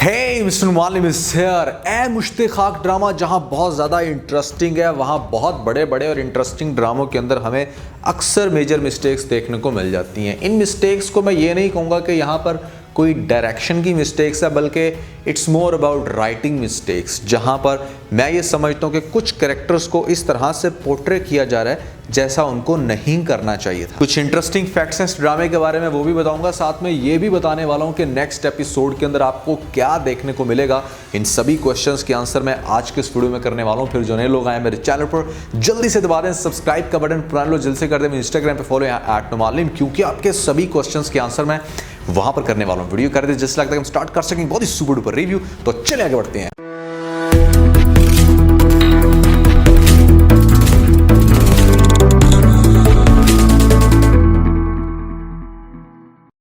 हे mister मुअल्लिम is here. A मुश्तिक़ाक drama जहाँ बहुत ज़्यादा इंटरेस्टिंग है, वहाँ बहुत बड़े बड़े और इंटरेस्टिंग ड्रामों के अंदर हमें अक्सर मेजर मिस्टेक्स देखने को मिल जाती हैं। इन मिस्टेक्स को मैं ये नहीं कहूँगा कि यहाँ पर कोई डायरेक्शन की मिस्टेक्स है, बल्कि it's more about writing mistakes, जहाँ पर मैं ये समझता हूँ कि कुछ कैरेक्टर्स को इस तरह से पोर्ट्रे किया जा रहा है जैसा उनको नहीं करना चाहिए था। कुछ इंटरेस्टिंग फैक्ट्स हैं इस ड्रामे के बारे में, वो भी बताऊंगा। साथ में ये भी बताने वाला हूँ कि नेक्स्ट एपिसोड के अंदर आपको क्या देखने को मिलेगा। इन सभी क्वेश्चंस के आंसर मैं आज के इस वीडियो में करने वाला हूँ। फिर जो नए लोग आए मेरे चैनल पर, जल्दी से दबा दें सब्सक्राइब का बटन, पुराने लोग जल्दी से कर दें इंस्टाग्राम पर फॉलो @मुअल्लिम, क्योंकि आपके सभी क्वेश्चन के आंसर मैं वहां पर करने वाला हूँ। वीडियो कर दे जिससे लगता है हम स्टार्ट कर सकें बहुत ही सुपर डुपर रिव्यू। तो चले आगे बढ़ते हैं।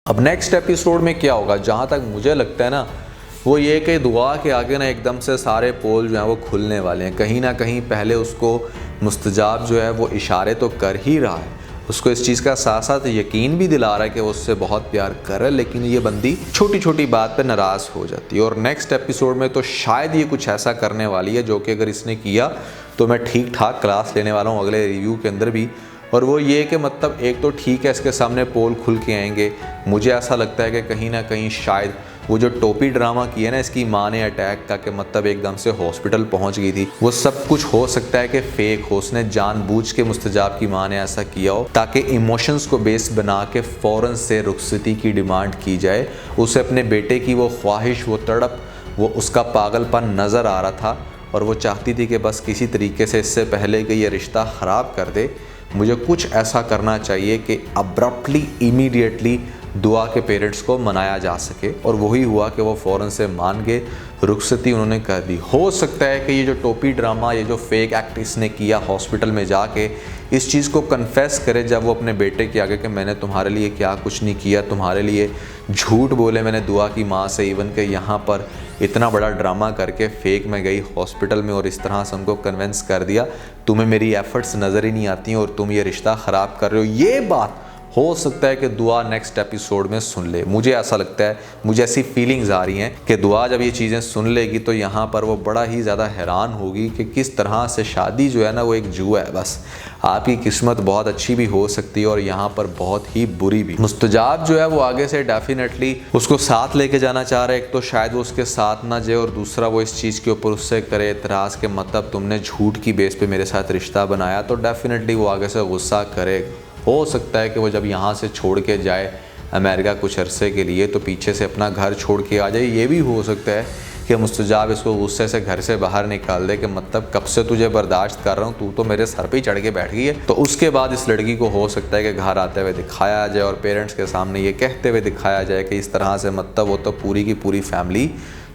अब नेक्स्ट एपिसोड में क्या होगा, जहां तक मुझे लगता है ना, वो ये कि दुआ के आगे ना एकदम से सारे पोल जो हैं वो खुलने वाले हैं। कहीं ना कहीं पहले उसको मुस्तजाब जो है वो इशारे तो कर ही रहा है, उसको इस चीज़ का साथ साथ यकीन भी दिला रहा है कि वो उससे बहुत प्यार कर रहा है, लेकिन ये बंदी छोटी छोटी बात पे नाराज़ हो जाती है। और नेक्स्ट एपिसोड में तो शायद ये कुछ ऐसा करने वाली है जो कि अगर इसने किया तो मैं ठीक ठाक क्लास लेने वाला हूँ अगले रिव्यू के अंदर भी। और वो ये कि मतलब एक तो ठीक है इसके सामने पोल खुल के आएंगे, मुझे ऐसा लगता है कि कहीं ना कहीं शायद वो जो टोपी ड्रामा की है ना इसकी माँ ने अटैक का, कि मतलब एकदम से हॉस्पिटल पहुंच गई थी, वो सब कुछ हो सकता है कि फेक हो। उसने जानबूझ के मुस्तजाब की माँ ने ऐसा किया हो ताकि इमोशंस को बेस बना के फ़ौरन से रुखसती की डिमांड की जाए। उसे अपने बेटे की वो ख्वाहिश, वो तड़प, वो उसका पागलपन नज़र आ रहा था और वो चाहती थी कि बस किसी तरीके से इससे पहले कि ये रिश्ता ख़राब कर दे, मुझे कुछ ऐसा करना चाहिए कि अब्रप्टली इमीडिएटली दुआ के पेरेंट्स को मनाया जा सके। और वही हुआ कि वो फ़ौरन से मान गए, रुखसती उन्होंने कर दी। हो सकता है कि ये जो टोपी ड्रामा, ये जो फेक एक्ट इसने किया हॉस्पिटल में जाके, इस चीज़ को कन्फेस करे जब वो अपने बेटे के आगे कि मैंने तुम्हारे लिए क्या कुछ नहीं किया, तुम्हारे लिए झूठ बोले मैंने दुआ की माँ से, इवन के यहाँ पर इतना बड़ा ड्रामा करके फेक में गई हॉस्पिटल में और इस तरह से उनको कन्विंस कर दिया तुम्हें मेरी एफर्ट्स नज़र ही नहीं आती हैं और तुम ये रिश्ता ख़राब कर रहे हो। ये बात हो सकता है कि दुआ नेक्स्ट एपिसोड में सुन ले, मुझे ऐसा लगता है, मुझे ऐसी फीलिंग्स आ रही हैं कि दुआ जब ये चीज़ें सुन लेगी तो यहाँ पर वो बड़ा ही ज़्यादा हैरान होगी कि किस तरह से शादी जो है ना वो एक जुआ है। बस आपकी किस्मत बहुत अच्छी भी हो सकती है और यहाँ पर बहुत ही बुरी भी। मुस्तजाब जो है वो आगे से डेफिनेटली उसको साथ लेके जाना चाह रहा है। एक तो शायद वो उसके साथ ना जाए और दूसरा वो इस चीज़ के ऊपर उससे करे एतराज़ के मतलब तुमने झूठ की बेस पे मेरे साथ रिश्ता बनाया, तो डेफिनेटली वो आगे से गुस्सा करेगा। हो सकता है कि वो जब यहाँ से छोड़ के जाए अमेरिका कुछ अरसे के लिए तो पीछे से अपना घर छोड़ के आ जाए। ये भी हो सकता है कि मुस्तजाब इसको गुस्से से घर से बाहर निकाल दे कि मतलब कब से तुझे बर्दाश्त कर रहा हूँ, तू तो मेरे सर पे ही चढ़ के बैठ गई है। तो उसके बाद इस लड़की को हो सकता है कि घर आते हुए दिखाया जाए और पेरेंट्स के सामने ये कहते हुए दिखाया जाए कि इस तरह से मतलब वो तो पूरी की पूरी फैमिली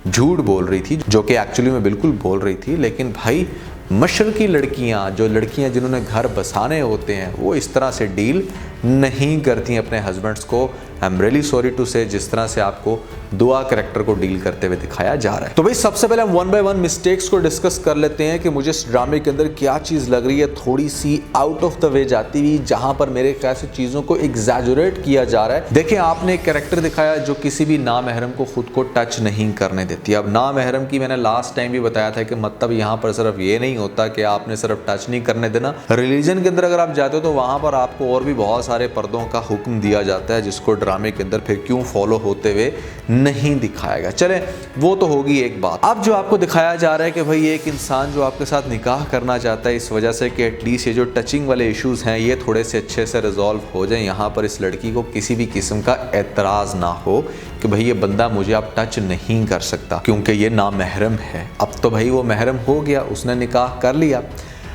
झूठ बोल रही थी, जो कि एक्चुअली में बिल्कुल बोल रही थी। लेकिन भाई मशरकी लड़कियां, जो लड़कियां जिन्होंने घर बसाने होते हैं, वो इस तरह से डील नहीं करती अपने हस्बैंड्स को। I am really sorry to say जिस तरह से आपको दुआ कैरेक्टर को डील करते हुए दिखाया जा रहा है। तो भाई सबसे पहले हम वन बाय वन मिस्टेक्स को डिस्कस कर लेते हैं कि मुझे इस ड्रामे के अंदर क्या चीज़ लग रही है थोड़ी सी आउट ऑफ द वे जाती हुई, जहां पर मेरे ख्याल से चीज़ों को एग्जैजुरेट किया जा रहा है। देखिए, आपने एक कैरेक्टर दिखाया जो किसी भी नामहरम को खुद को टच नहीं करने देती। अब नामहरम की मैंने लास्ट टाइम भी बताया था कि मतलब यहाँ पर सिर्फ ये नहीं होता कि आपने सिर्फ टच नहीं करने देना। रिलीजन के अंदर अगर आप जाते हो तो वहां पर आपको और भी बहुत सारे पर्दों का हुक्म दिया जाता है, जिसको ड्रामे के अंदर फिर क्यों फॉलो होते हुए नहीं दिखाएगा। चले, वो तो होगी एक बात। अब जो आपको दिखाया जा रहा है कि भाई एक इंसान जो आपके साथ निकाह करना चाहता है इस वजह से कि एटलीस्ट ये जो टचिंग वाले इश्यूज हैं ये थोड़े से अच्छे से रिजॉल्व हो जाए, यहाँ पर इस लड़की को किसी भी किस्म का एतराज़ ना हो कि भाई ये बंदा मुझे अब टच नहीं कर सकता क्योंकि ये नामहरम है। अब तो भाई वो महरम हो गया, उसने निकाह कर लिया।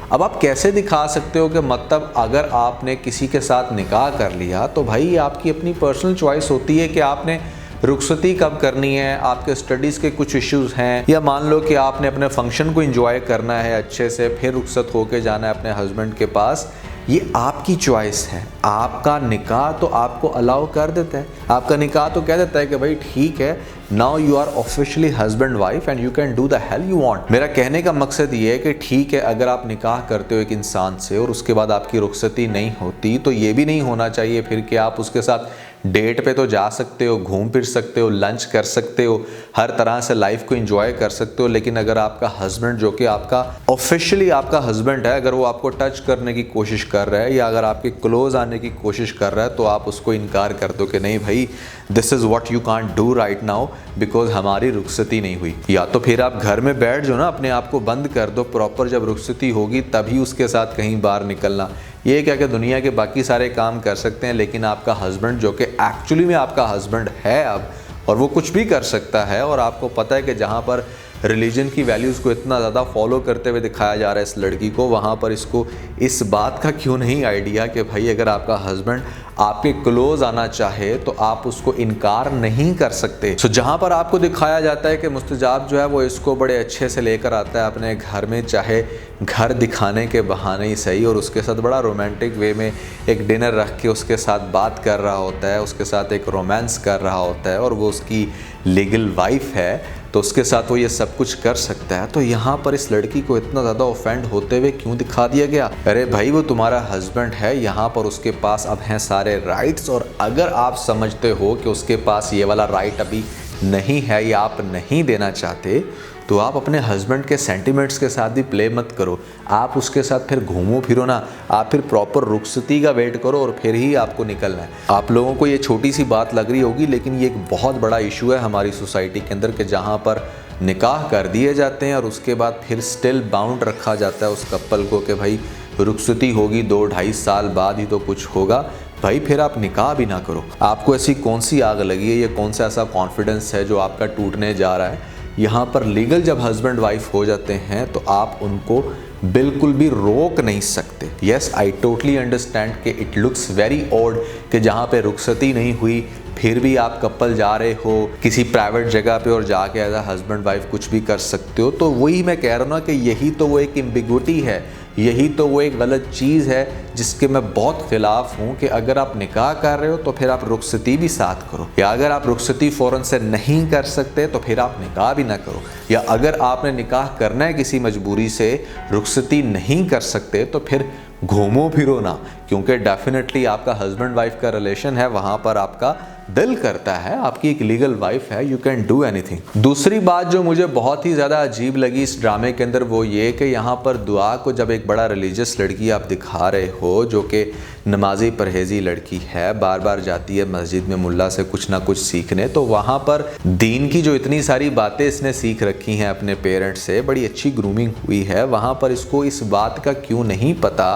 अब आप कैसे दिखा सकते हो कि मतलब अगर आपने किसी के साथ निकाह कर लिया तो भाई ये आपकी अपनी पर्सनल चॉइस होती है कि आपने रुखसती कब करनी है, आपके स्टडीज़ के कुछ इश्यूज़ हैं, या मान लो कि आपने अपने फंक्शन को एंजॉय करना है अच्छे से, फिर रुखसत होके जाना है अपने हस्बैंड के पास। ये आपकी चॉइस है। आपका निकाह तो आपको अलाउ कर देता है, आपका निकाह तो कह देता है कि भाई ठीक है, now you are officially husband wife and you can do the hell you want. मेरा कहने का मकसद ये है कि ठीक है, अगर आप निकाह करते हो एक इंसान से और उसके बाद आपकी रुखसती नहीं होती तो ये भी नहीं होना चाहिए फिर कि आप उसके साथ डेट पे तो जा सकते हो, घूम फिर सकते हो, लंच कर सकते हो, हर तरह से लाइफ को एंजॉय कर सकते हो, लेकिन अगर आपका हस्बैंड जो कि आपका ऑफिशियली आपका हस्बैंड है, अगर वो आपको टच करने की कोशिश कर रहा है या अगर आपके क्लोज आने की कोशिश कर रहा है, तो आप उसको इनकार कर दो कि नहीं भाई, this is what you can't do right now because हमारी रुखसती नहीं हुई। या तो फिर आप घर में बैठ जाओ ना, अपने आप को बंद कर दो, प्रॉपर जब रुखसती होगी तभी उसके साथ कहीं बाहर निकलना। ये क्या कि दुनिया के बाकी सारे काम कर सकते हैं, लेकिन आपका हस्बैंड जो कि एक्चुअली में आपका हस्बैंड है अब, और वो कुछ भी कर सकता है, और आपको पता है कि जहाँ पर रिलीजन की वैल्यूज़ को इतना ज़्यादा फॉलो करते हुए दिखाया जा रहा है इस लड़की को, वहाँ पर इसको इस बात का क्यों नहीं आइडिया कि भाई अगर आपका हस्बैंड आपके क्लोज आना चाहे तो आप उसको इनकार नहीं कर सकते। सो जहाँ पर आपको दिखाया जाता है कि मुस्तजाब जो है वो इसको बड़े अच्छे से लेकर आता है अपने घर में, चाहे घर दिखाने के बहाने ही सही, और उसके साथ बड़ा रोमांटिक वे में एक डिनर रख के उसके साथ बात कर रहा होता है, उसके साथ एक रोमांस कर रहा होता है, और वो उसकी लीगल वाइफ है तो उसके साथ वो ये सब कुछ कर सकता है। तो यहाँ पर इस लड़की को इतना ज़्यादा ऑफेंड होते हुए क्यों दिखा दिया गया? अरे भाई, वो तुम्हारा हस्बैंड है, यहाँ पर उसके पास अब हैं सारे राइट्स, और अगर आप समझते हो कि उसके पास ये वाला राइट अभी नहीं है या आप नहीं देना चाहते, तो आप अपने हस्बैंड के सेंटिमेंट्स के साथ भी प्ले मत करो। आप उसके साथ फिर घूमो फिरो ना, आप फिर प्रॉपर रुखसती का वेट करो और फिर ही आपको निकलना है। आप लोगों को ये छोटी सी बात लग रही होगी, लेकिन ये एक बहुत बड़ा इशू है हमारी सोसाइटी के अंदर, कि जहाँ पर निकाह कर दिए जाते हैं और उसके बाद फिर स्टिल बाउंड रखा जाता है उस कपल को कि भाई रुखसती होगी 2-2.5 साल बाद ही तो कुछ होगा। भाई फिर आप निकाह भी ना करो। आपको ऐसी कौन सी आग लगी है, ये कौन सा ऐसा कॉन्फिडेंस है जो आपका टूटने जा रहा है? यहाँ पर लीगल जब हस्बैंड वाइफ हो जाते हैं तो आप उनको बिल्कुल भी रोक नहीं सकते। येस, आई टोटली अंडरस्टैंड कि इट लुक्स वेरी ऑड कि जहाँ पे रुखसती नहीं हुई फिर भी आप कपल जा रहे हो किसी प्राइवेट जगह पे और जाके एज अ हस्बैंड वाइफ कुछ भी कर सकते हो। तो वही मैं कह रहा हूँ ना कि यही तो वो एक एम्बिग्विटी है, यही तो वो एक गलत चीज़ है जिसके मैं बहुत खिलाफ हूँ कि अगर आप निकाह कर रहे हो तो फिर आप रुखसती भी साथ करो, या अगर आप रुखसती फ़ौरन से नहीं कर सकते तो फिर आप निकाह भी ना करो, या अगर आपने निकाह करना है किसी मजबूरी से, रुखसती नहीं कर सकते तो फिर घूमो फिरो ना, क्योंकि डेफिनेटली आपका हस्बैंड वाइफ का रिलेशन है, वहाँ पर आपका दिल करता है, आपकी एक लीगल वाइफ है, यू कैन डू एनीथिंग। दूसरी बात जो मुझे बहुत ही ज़्यादा अजीब लगी इस ड्रामे के अंदर वो ये कि यहाँ पर दुआ को जब एक बड़ा रिलीजियस लड़की आप दिखा रहे हो जो कि नमाजी परहेजी लड़की है, बार बार जाती है मस्जिद में मुल्ला से कुछ ना कुछ सीखने, तो वहाँ पर दीन की जो इतनी सारी बातें इसने सीख रखी हैं अपने पेरेंट्स से, बड़ी अच्छी ग्रूमिंग हुई है, वहाँ पर इसको इस बात का क्यों नहीं पता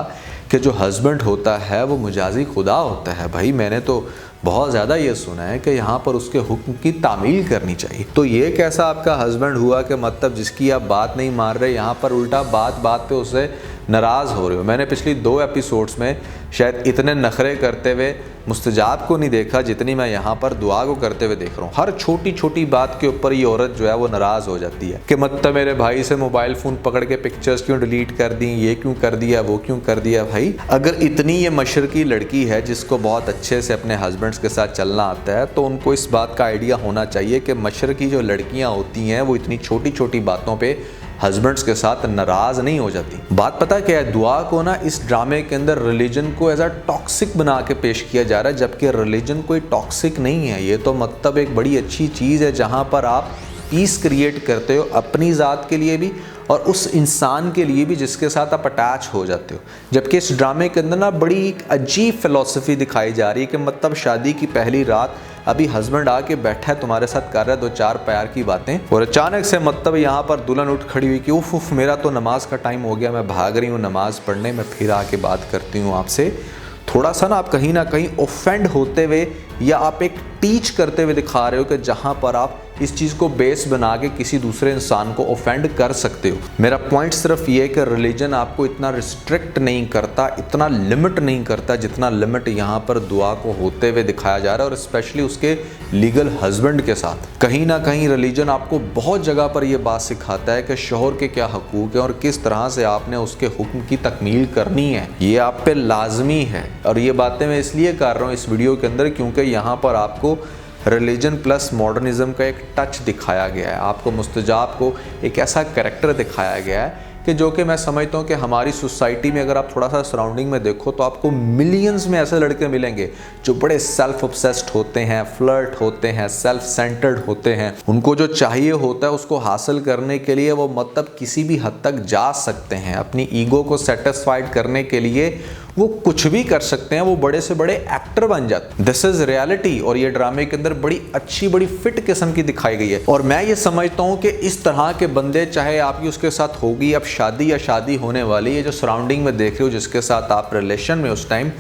कि जो हस्बैंड होता है वो मुजाजी खुदा होता है। भाई मैंने तो बहुत ज़्यादा ये सुना है कि यहाँ पर उसके हुक्म की तामील करनी चाहिए। तो ये कैसा आपका हस्बैंड हुआ कि मतलब जिसकी आप बात नहीं मान रहे, यहाँ पर उल्टा बात बात पे उससे नाराज़ हो रहे हो। मैंने पिछली 2 एपिसोड्स में शायद इतने नखरे करते हुए मुस्तजाब को नहीं देखा जितनी मैं यहाँ पर दुआ को करते हुए देख रहा हूँ। हर छोटी छोटी बात के ऊपर ये औरत जो है वो नाराज़ हो जाती है कि मतलब मेरे भाई से मोबाइल फ़ोन पकड़ के पिक्चर्स क्यों डिलीट कर दी, ये क्यों कर दिया, वो क्यों कर दिया। भाई अगर इतनी ये मशरकी लड़की है जिसको बहुत अच्छे से अपने हस्बैंड्स के साथ चलना आता है, तो उनको इस बात का आइडिया होना चाहिए कि मशरकी जो लड़कियाँ होती हैं वो इतनी छोटी छोटी बातों पर हस्बैंड्स के साथ नाराज़ नहीं हो जाती। बात पता क्या है, दुआ को ना इस ड्रामे के अंदर रिलीजन को एज अ टॉक्सिक बना के पेश किया जा रहा है, जबकि रिलीजन कोई टॉक्सिक नहीं है। ये तो मतलब एक बड़ी अच्छी चीज़ है जहाँ पर आप पीस क्रिएट करते हो अपनी ज़ात के लिए भी और उस इंसान के लिए भी जिसके साथ आप अटैच हो जाते हो। जबकि इस ड्रामे के अंदर ना बड़ी एक अजीब फ़िलॉसफी दिखाई जा रही है कि मतलब शादी की पहली रात अभी हस्बैंड आके बैठा है तुम्हारे साथ, कर रहा है 2-4 प्यार की बातें, और अचानक से मतलब यहाँ पर दुल्हन उठ खड़ी हुई कि उफ उफ मेरा तो नमाज का टाइम हो गया, मैं भाग रही हूँ नमाज पढ़ने, मैं फिर आके बात करती हूँ आपसे। थोड़ा सा ना आप कहीं ना कहीं ऑफेंड होते हुए या आप एक टीच करते हुए दिखा रहे हो कि जहाँ पर आप इस चीज़ को बेस बना के किसी दूसरे इंसान को ऑफेंड कर सकते हो। मेरा पॉइंट सिर्फ ये है कि रिलीजन आपको इतना रिस्ट्रिक्ट नहीं करता, इतना लिमिट नहीं करता जितना लिमिट यहाँ पर दुआ को होते हुए दिखाया जा रहा है, और स्पेशली उसके लीगल हस्बैंड के साथ। कहीं ना कहीं रिलीजन आपको बहुत जगह पर यह बात सिखाता है कि शौहर के क्या हकूक़ हैं और किस तरह से आपने उसके हुक्म की तकमील करनी है, ये आप पे लाजमी है। और ये बातें मैं इसलिए कर रहा हूँ इस वीडियो के अंदर क्योंकि यहाँ पर आपको रिलीजन प्लस मॉडर्निज्म का एक टच दिखाया गया है, आपको मुस्तजाब को एक ऐसा कैरेक्टर दिखाया गया है कि जो कि मैं समझता हूँ कि हमारी सोसाइटी में अगर आप थोड़ा सा सराउंडिंग में देखो तो आपको मिलियंस में ऐसे लड़के मिलेंगे जो बड़े सेल्फ ऑब्सेस्ड होते हैं, फ्लर्ट होते हैं, सेल्फ सेंटर्ड होते हैं। उनको जो चाहिए होता है उसको हासिल करने के लिए वो मतलब किसी भी हद तक जा सकते हैं। अपनी ईगो को सेटिस्फाइड करने के लिए वो कुछ भी कर सकते हैं, वो बड़े से बड़े एक्टर बन जाते हैं। दिस इज रियलिटी और ये ड्रामे के अंदर बड़ी अच्छी, बड़ी फिट किस्म की दिखाई गई है। और मैं ये समझता हूँ कि इस तरह के बंदे, चाहे आपकी उसके साथ होगी अब शादी या शादी होने वाली, ये जो सराउंडिंग में देख रहे हो जिसके साथ आप रिलेशन में उस टाइम,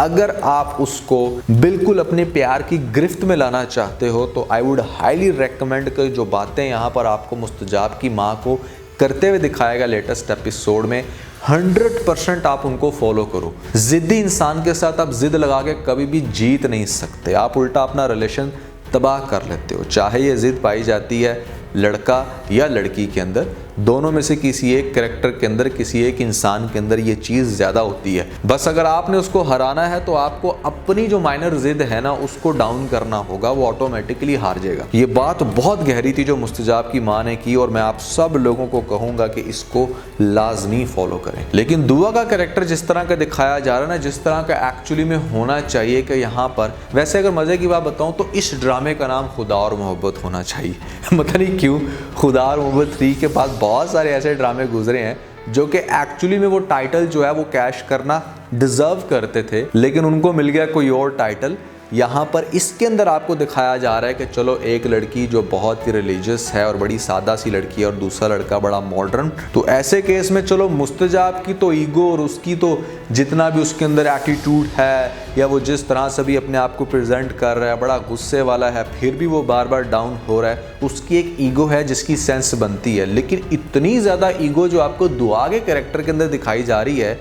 अगर आप उसको बिल्कुल अपने प्यार की गिरफ्त में लाना चाहते हो तो आई वुड हाईली रेकमेंड कि जो बातें यहाँ पर आपको मुस्तजाब की माँ को करते हुए दिखाएगा लेटेस्ट एपिसोड में, 100% आप उनको फॉलो करो। जिद्दी इंसान के साथ आप जिद लगा के कभी भी जीत नहीं सकते, आप उल्टा अपना रिलेशन तबाह कर लेते हो। चाहे ये जिद पाई जाती है लड़का या लड़की के अंदर, दोनों में से किसी एक कैरेक्टर के अंदर, किसी एक इंसान के अंदर ये चीज़ ज़्यादा होती है। बस अगर आपने उसको हराना है तो आपको अपनी जो माइनर जिद है ना उसको डाउन करना होगा, वो ऑटोमेटिकली हार जाएगा। ये बात बहुत गहरी थी जो मुस्तजाब की माँ ने की और मैं आप सब लोगों को कहूँगा कि इसको लाजमी फॉलो करें। लेकिन दुआ का कैरेक्टर जिस तरह का दिखाया जा रहा है ना, जिस तरह का एक्चुअली में होना चाहिए कि यहाँ पर, वैसे अगर मज़े की बात बताऊँ तो इस ड्रामे का नाम खुदा और मोहब्बत होना चाहिए। पता नहीं क्यों खुदा और मोहब्बत 3 के बाद बहुत सारे ऐसे ड्रामे गुजरे हैं जो कि एक्चुअली में वो टाइटल जो है वो कैश करना डिजर्व करते थे, लेकिन उनको मिल गया कोई और टाइटल। यहाँ पर इसके अंदर आपको दिखाया जा रहा है कि चलो एक लड़की जो बहुत ही रिलीजियस है और बड़ी सादा सी लड़की है और दूसरा लड़का बड़ा मॉडर्न, तो ऐसे केस में चलो मुस्तजाब की तो ईगो और उसकी तो जितना भी उसके अंदर एटीट्यूड है या वो जिस तरह से भी अपने आप को प्रेजेंट कर रहा है, बड़ा गुस्से वाला है, फिर भी वो बार बार डाउन हो रहा है, उसकी एक ईगो है जिसकी सेंस बनती है। लेकिन इतनी ज़्यादा ईगो जो आपको दुआ के कैरेक्टर के अंदर दिखाई जा रही है,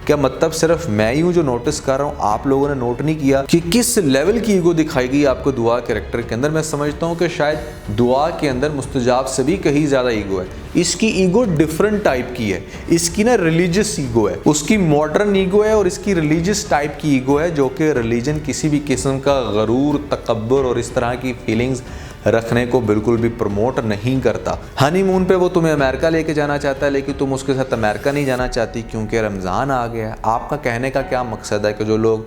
क्या मतलब सिर्फ मैं ही हूँ जो नोटिस कर रहा हूँ, आप लोगों ने नोट नहीं किया कि किस लेवल की ईगो दिखाई गई आपको दुआ कैरेक्टर के अंदर? मैं समझता हूँ कि शायद दुआ के अंदर मुस्तजाब से भी कहीं ज़्यादा ईगो है। इसकी ईगो डिफरेंट टाइप की है, इसकी ना रिलीजियस ईगो है, उसकी मॉडर्न ईगो है और इसकी रिलीजियस टाइप की ईगो है जो कि रिलीजन किसी भी किस्म का गरूर, तकब्बुर और इस तरह की फीलिंग्स रखने को बिल्कुल भी प्रमोट नहीं करता। हनीमून पे वो तुम्हें अमेरिका लेके जाना चाहता है लेकिन तुम उसके साथ अमेरिका नहीं जाना चाहती क्योंकि रमज़ान आ गया है। आपका कहने का क्या मकसद है कि जो लोग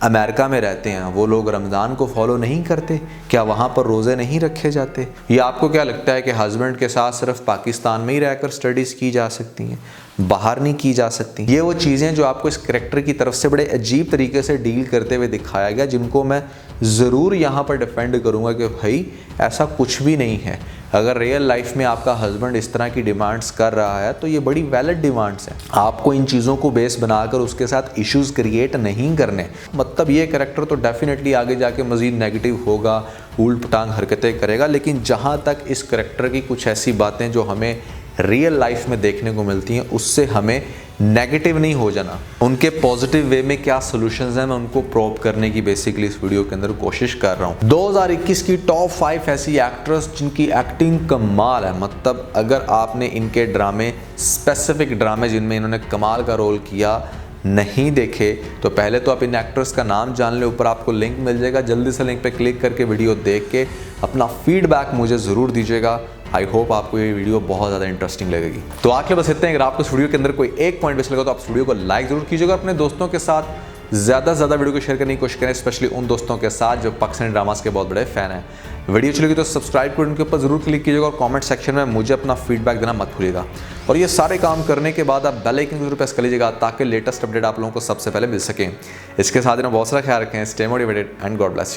अमेरिका में रहते हैं वो लोग रमज़ान को फॉलो नहीं करते? क्या वहाँ पर रोज़े नहीं रखे जाते? या आपको क्या लगता है कि हस्बैंड के साथ सिर्फ पाकिस्तान में ही रहकर स्टडीज़ की जा सकती हैं, बाहर नहीं की जा सकती? ये वो चीज़ें जो आपको इस कैरेक्टर की तरफ से बड़े अजीब तरीके से डील करते हुए दिखाया गया, जिनको मैं ज़रूर यहाँ पर डिफेंड करूँगा कि भाई ऐसा कुछ भी नहीं है। अगर रियल लाइफ में आपका हस्बैंड इस तरह की डिमांड्स कर रहा है तो ये बड़ी वैलिड डिमांड्स हैं। आपको इन चीज़ों को बेस बनाकर उसके साथ इश्यूज़ क्रिएट नहीं करने। मतलब ये कैरेक्टर तो डेफिनेटली आगे जाके मज़ीद नेगेटिव होगा, उल्ट पटांग हरकतें करेगा, लेकिन जहाँ तक इस कैरेक्टर की कुछ ऐसी बातें जो हमें रियल लाइफ में देखने को मिलती हैं उससे हमें नेगेटिव नहीं हो जाना। उनके पॉजिटिव वे में क्या सॉल्यूशंस हैं मैं उनको प्रोब करने की बेसिकली इस वीडियो के अंदर कोशिश कर रहा हूँ। 2021 की टॉप 5 ऐसी एक्ट्रेस जिनकी एक्टिंग कमाल है। मतलब अगर आपने इनके ड्रामे, स्पेसिफिक ड्रामे जिनमें इन्होंने कमाल का रोल किया नहीं देखे तो पहले तो आप इन एक्टर्स का नाम जान ले, ऊपर आपको लिंक मिल जाएगा, जल्दी से लिंक पे क्लिक करके वीडियो देख के अपना फीडबैक मुझे ज़रूर दीजिएगा। आई होप आपको ये वीडियो बहुत ज़्यादा इंटरेस्टिंग लगेगी। तो आखिर बस इतना ही। अगर आपको इस वीडियो के अंदर कोई एक पॉइंट बेस्ट लगा तो आप इस वीडियो को लाइक ज़रूर कीजिएगा, अपने दोस्तों के साथ ज़्यादा से ज़्यादा वीडियो को शेयर करने की कोशिश करें, स्पेशली उन दोस्तों के साथ जो पाकिस्तानी ड्रामास के बहुत बड़े फ़ैन हैं। वीडियो अच्छी लगी तो सब्सक्राइब कर उनके ऊपर ज़रूर क्लिक कीजिएगा और कमेंट सेक्शन में मुझे अपना फीडबैक देना मत भूलिएगा। और ये सारे काम करने के बाद आप बेल आइकन जरूर प्रेस कर लीजिएगा ताकि लेटेस्ट अपडेट आप लोगों को सबसे पहले मिल सकें। इसके साथ ही बहुत सारा ख्याल रखें। Stay motivated and God bless you.